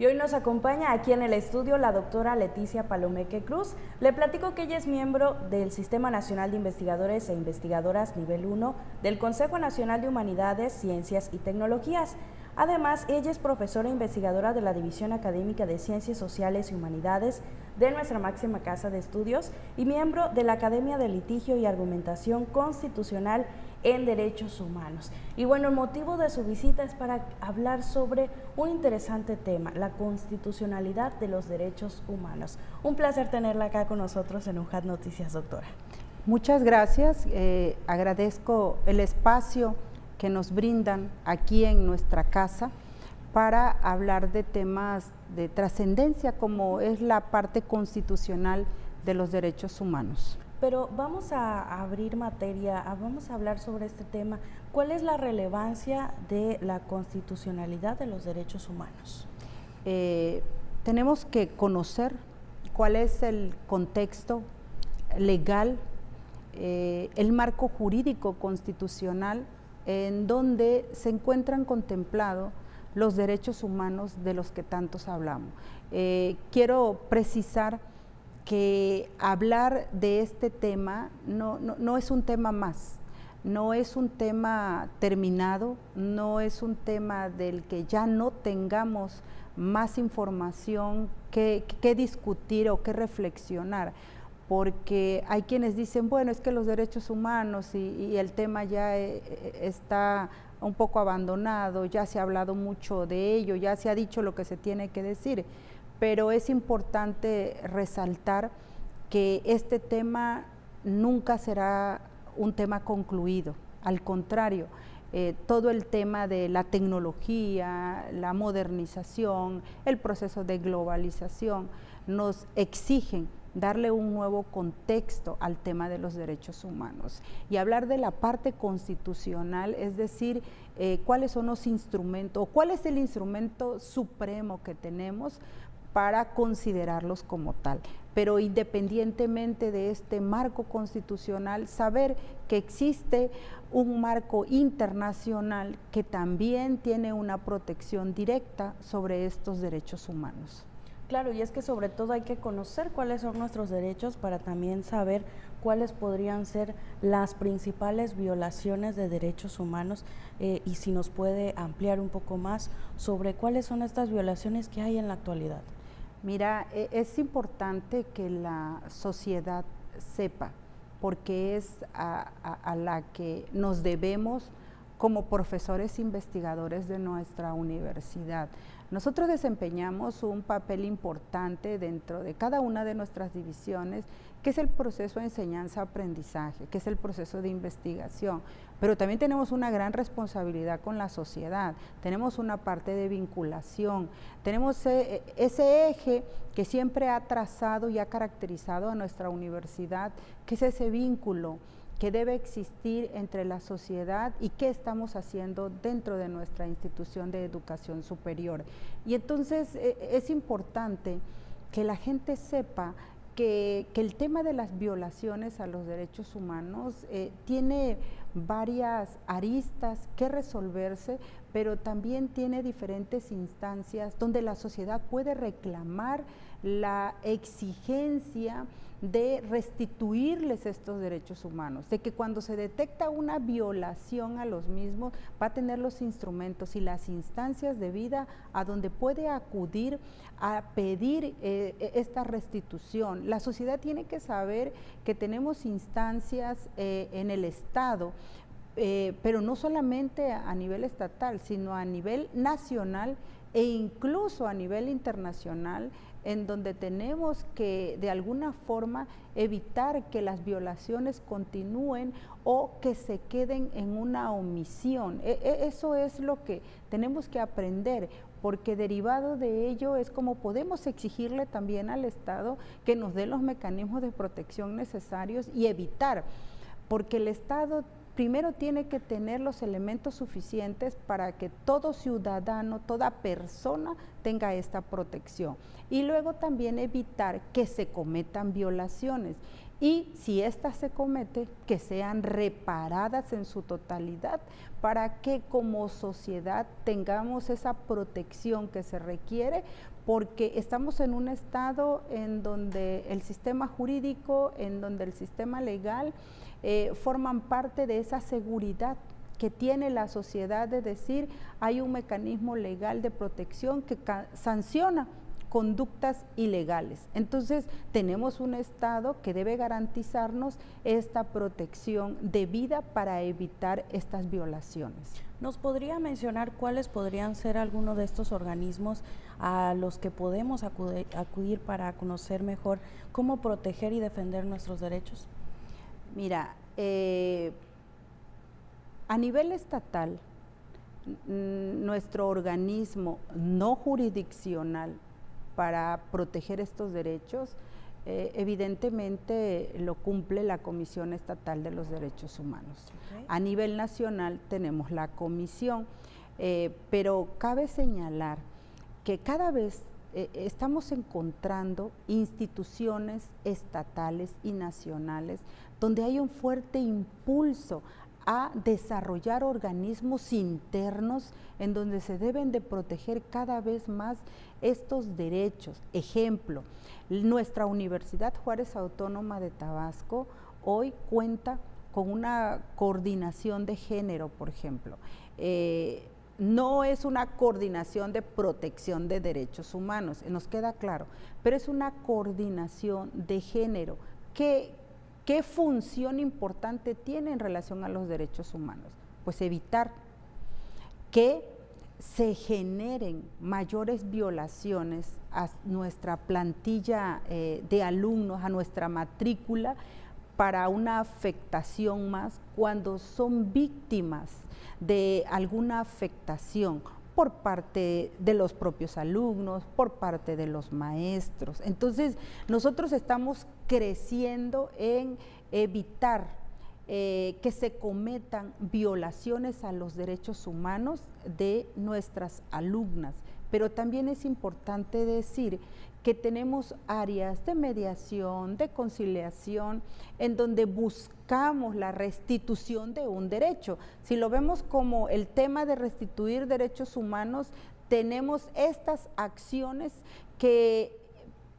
Y hoy nos acompaña aquí en el estudio la doctora Leticia Palomeque Cruz. Le platico que ella es miembro del Sistema Nacional de Investigadores e Investigadoras Nivel 1 del Consejo Nacional de Humanidades, Ciencias y Tecnologías. Además, ella es profesora e investigadora de la División Académica de Ciencias Sociales y Humanidades de nuestra máxima casa de estudios y miembro de la Academia de Litigio y Argumentación Constitucional en Derechos Humanos. Y bueno, el motivo de su visita es para hablar sobre un interesante tema, la constitucionalidad de los derechos humanos. Un placer tenerla acá con nosotros en UJAT Noticias, doctora. Muchas gracias, agradezco el espacio que nos brindan aquí en nuestra casa para hablar de temas de trascendencia como es la parte constitucional de los derechos humanos. Pero vamos a abrir materia, vamos a hablar sobre este tema. ¿Cuál es la relevancia de la constitucionalidad de los derechos humanos? Tenemos que conocer cuál es el contexto legal, el marco jurídico constitucional en donde se encuentran contemplados los derechos humanos de los que tantos hablamos. Quiero precisar que hablar de este tema no es un tema más, no es un tema terminado, no es un tema del que ya no tengamos más información que discutir o que reflexionar, porque hay quienes dicen, bueno, es que los derechos humanos y el tema ya está un poco abandonado, ya se ha hablado mucho de ello, ya se ha dicho lo que se tiene que decir, pero es importante resaltar que este tema nunca será un tema concluido, al contrario, todo el tema de la tecnología, la modernización, el proceso de globalización nos exigen darle un nuevo contexto al tema de los derechos humanos y hablar de la parte constitucional, es decir, cuáles son los instrumentos, o cuál es el instrumento supremo que tenemos para considerarlos como tal. Pero independientemente de este marco constitucional, saber que existe un marco internacional que también tiene una protección directa sobre estos derechos humanos. Claro, y es que sobre todo hay que conocer cuáles son nuestros derechos para también saber cuáles podrían ser las principales violaciones de derechos humanos y si nos puede ampliar un poco más sobre cuáles son estas violaciones que hay en la actualidad. Mira, es importante que la sociedad sepa, porque es a la que nos debemos como profesores investigadores de nuestra universidad. Nosotros desempeñamos un papel importante dentro de cada una de nuestras divisiones, que es el proceso de enseñanza-aprendizaje, que es el proceso de investigación, pero también tenemos una gran responsabilidad con la sociedad, tenemos una parte de vinculación, tenemos ese eje que siempre ha trazado y ha caracterizado a nuestra universidad, que es ese vínculo que debe existir entre la sociedad y qué estamos haciendo dentro de nuestra institución de educación superior. Y entonces es importante que la gente sepa que el tema de las violaciones a los derechos humanos tiene varias aristas que resolverse, pero también tiene diferentes instancias donde la sociedad puede reclamar la exigencia de restituirles estos derechos humanos, de que cuando se detecta una violación a los mismos va a tener los instrumentos y las instancias de vida a donde puede acudir a pedir esta restitución. La sociedad tiene que saber que tenemos instancias en el Estado, pero no solamente a nivel estatal, sino a nivel nacional e incluso a nivel internacional, en donde tenemos que de alguna forma evitar que las violaciones continúen o que se queden en una omisión. Eso es lo que tenemos que aprender, porque derivado de ello es como podemos exigirle también al Estado que nos dé los mecanismos de protección necesarios y evitar, porque el Estado primero tiene que tener los elementos suficientes para que todo ciudadano, toda persona tenga esta protección y luego también evitar que se cometan violaciones. y si ésta se comete, que sean reparadas en su totalidad para que como sociedad tengamos esa protección que se requiere, porque estamos en un estado en donde el sistema jurídico, en donde el sistema legal forman parte de esa seguridad que tiene la sociedad de decir hay un mecanismo legal de protección que sanciona conductas ilegales. Entonces, tenemos un Estado que debe garantizarnos esta protección debida para evitar estas violaciones. ¿Nos podría mencionar cuáles podrían ser algunos de estos organismos a los que podemos acudir para conocer mejor cómo proteger y defender nuestros derechos? Mira, a nivel estatal, nuestro organismo no jurisdiccional para proteger estos derechos, evidentemente lo cumple la Comisión Estatal de los Derechos Humanos. Okay. A nivel nacional tenemos la comisión, pero cabe señalar que cada vez estamos encontrando instituciones estatales y nacionales donde hay un fuerte impulso a desarrollar organismos internos en donde se deben de proteger cada vez más estos derechos. Ejemplo, nuestra Universidad Juárez Autónoma de Tabasco hoy cuenta con una coordinación de género, por ejemplo. No es una coordinación de protección de derechos humanos, nos queda claro, pero es una coordinación de género que ¿qué función importante tiene en relación a los derechos humanos? Pues evitar que se generen mayores violaciones a nuestra plantilla de alumnos, a nuestra matrícula, para una afectación más cuando son víctimas de alguna afectación por parte de los propios alumnos, por parte de los maestros. Entonces, nosotros estamos creciendo en evitar que se cometan violaciones a los derechos humanos de nuestras alumnas, pero también es importante decir que tenemos áreas de mediación, de conciliación, en donde buscamos la restitución de un derecho. Si lo vemos como el tema de restituir derechos humanos, tenemos estas acciones que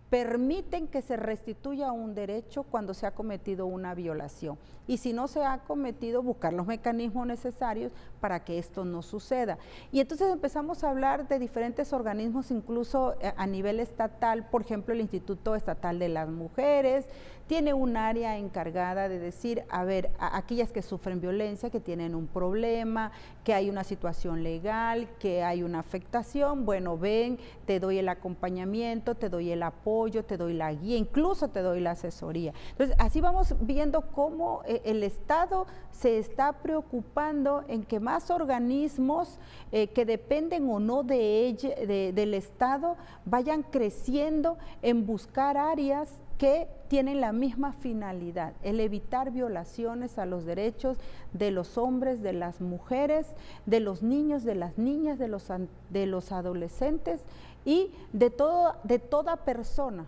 permiten que se restituya un derecho cuando se ha cometido una violación. Y si no se ha cometido, buscar los mecanismos necesarios para que esto no suceda. Y entonces empezamos a hablar de diferentes organismos, incluso a nivel estatal. Por ejemplo, el Instituto Estatal de las Mujeres tiene un área encargada de decir, a ver, a aquellas que sufren violencia, que tienen un problema, que hay una situación legal, que hay una afectación, bueno, ven, te doy el acompañamiento, te doy el apoyo, te doy la guía, incluso te doy la asesoría. Entonces, así vamos viendo cómo el Estado se está preocupando en que más organismos que dependen o no del Estado vayan creciendo en buscar áreas que tienen la misma finalidad, el evitar violaciones a los derechos de los hombres, de las mujeres, de los niños, de las niñas, de los adolescentes y de toda persona,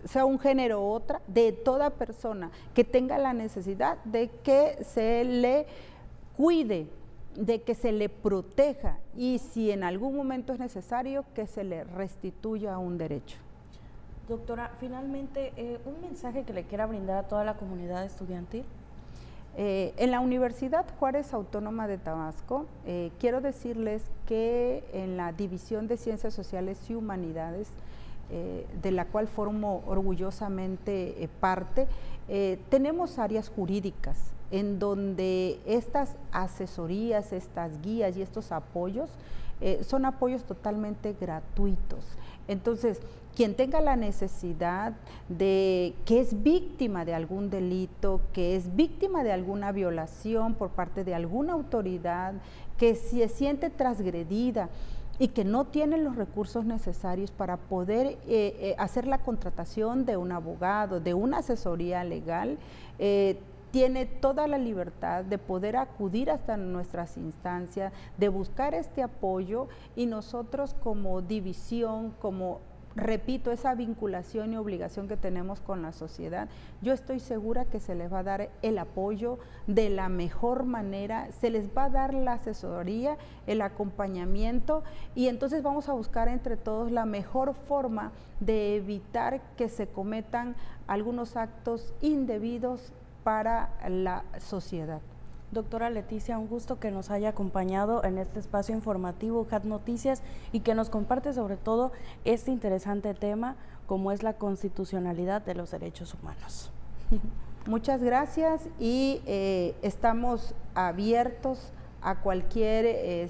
sea un género u otra, de toda persona que tenga la necesidad de que se le cuide, de que se le proteja y si en algún momento es necesario que se le restituya un derecho. Doctora, finalmente, un mensaje que le quiera brindar a toda la comunidad estudiantil. En la Universidad Juárez Autónoma de Tabasco, quiero decirles que en la División de Ciencias Sociales y Humanidades, de la cual formo orgullosamente parte, tenemos áreas jurídicas en donde estas asesorías, estas guías y estos apoyos son apoyos totalmente gratuitos. Entonces, quien tenga la necesidad de que es víctima de algún delito, que es víctima de alguna violación por parte de alguna autoridad, que se siente transgredida y que no tiene los recursos necesarios para poder hacer la contratación de un abogado, de una asesoría legal, tiene toda la libertad de poder acudir hasta nuestras instancias, de buscar este apoyo y nosotros como división, como repito, esa vinculación y obligación que tenemos con la sociedad, yo estoy segura que se les va a dar el apoyo de la mejor manera, se les va a dar la asesoría, el acompañamiento, y entonces vamos a buscar entre todos la mejor forma de evitar que se cometan algunos actos indebidos para la sociedad. Doctora Leticia, un gusto que nos haya acompañado en este espacio informativo UJAT Noticias y que nos comparte sobre todo este interesante tema como es la constitucionalidad de los derechos humanos. Muchas gracias y estamos abiertos a cualquier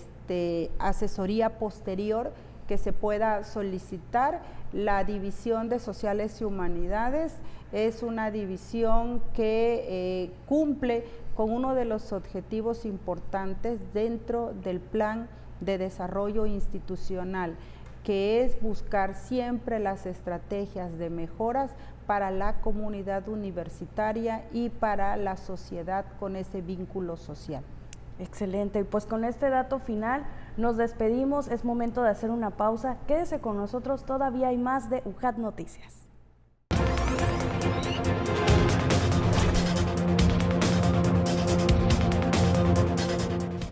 asesoría posterior que se pueda solicitar. La División de Sociales y Humanidades es una división que cumple con uno de los objetivos importantes dentro del Plan de Desarrollo Institucional, que es buscar siempre las estrategias de mejoras para la comunidad universitaria y para la sociedad con ese vínculo social. Excelente, y pues con este dato final nos despedimos, es momento de hacer una pausa, quédese con nosotros, todavía hay más de UJAT Noticias.